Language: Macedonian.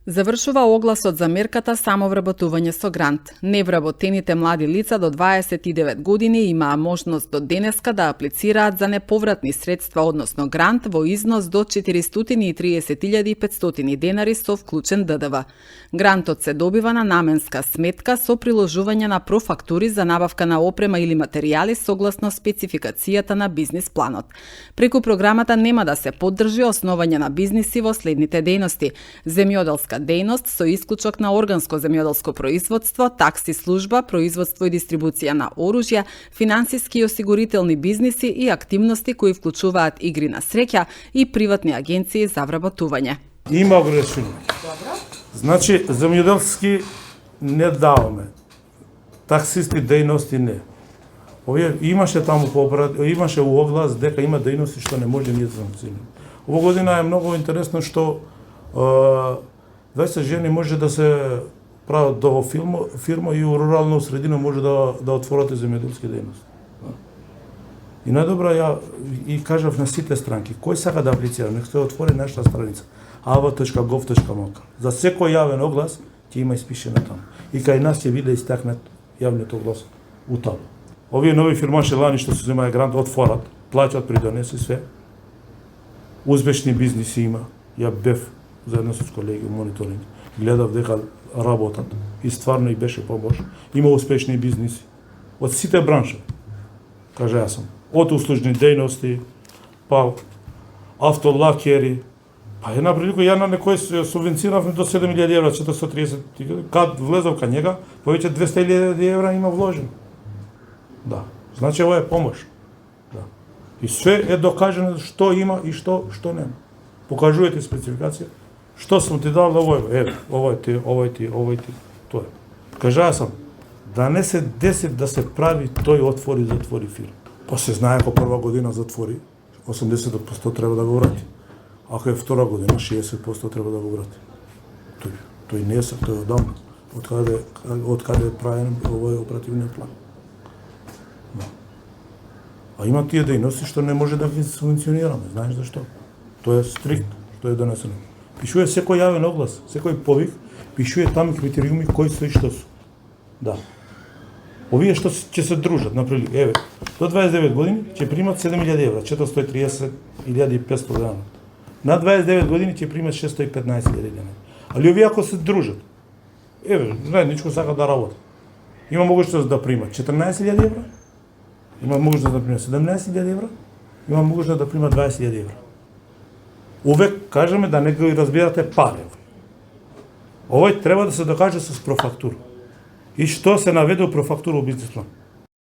Завршува огласот за мерката самовработување со грант. Невработените млади лица до 29 години имаа можност до денеска да аплицираат за неповратни средства, односно грант во износ до 430.500 денари со вклучен ДДВ. Грантот се добива на наменска сметка со приложување на профактури за набавка на опрема или материјали согласно спецификацијата на бизнис планот. Преку програмата нема да се поддржи основање на бизниси во следните дејности: земјоделска дејност со исклучок на органско земјоделско производство, такси служба, производство и дистрибуција на оружја, финансиски и осигурителни бизниси и активности кои вклучуваат игри на среќа и приватни агенции за вработување. Има ограничување. Значи, земјоделски не даваме. Таксисти дејности не. Овие имаше таму имаше у оглас дека има дејности што не може ние да санкционираме. Ова година е многу интересно што 20 жени може да се прават до фирма и у рурална средина може да отворат земјоделски дејности. И најдобро ја и кажав на сите странки, кој сака да аплицира, нека се отвори нашата страница ava.gov.mk. За секој јавен оглас ќе има испишено таму. И кај нас ќе биде истакнат јавниот оглас у таму. Овие нови фирмаши лани што се земаја грант отворат, плаќаат придонеси све. Успешни бизниси има. Ја бев заедно со колеги у мониторинг. Гледав дека работат и стварно и беше помош. Има успешни бизниси од сите бранши. Кажа јас сум. Од услужни дејности, па автолакери, па една прилика ја на некој субвенцирав до 7.000 евра, 430. Кад влезав кај njega, повеќе 200.000 евра има вложено. Да, значи ова е помош. Да. И све е докажано што има и што нема. Покажувате спецификација. Што сум ти дал, еве, овој ти, тоа. Кажа сам, да не се деси да се прави тој затвори фирма. Па се знае ако прва година затвори, 80% треба да го врати. Ако е втора година, 60% треба да го врати. Тој не е сак, тој е одамна. Откаде е правен овој оперативниот план. Да. А има тие дејности што не може да ги субвенционираме, знаеш зашто? Тоа е стрикт, што е донесено. Пишува секој јавен оглас, секој повик, пишува таму критериуми кои се и што се. Да. Овие што ќе се дружат, например, еве, до 29 години ќе примат 7.000 евра, 430.500 денари. На 29 години ќе примат 615.000 денари. Али овие ако се дружат, еве, заедничко сакат да работат. Има можност да примат 14.000 евра, има можност да примат 17.000 евра, има можност да примат 20.000 евра. Увек кажеме да не го разбирате пари. Овој треба да се докаже с профактура. И што се наведе у профактура у бизнис план.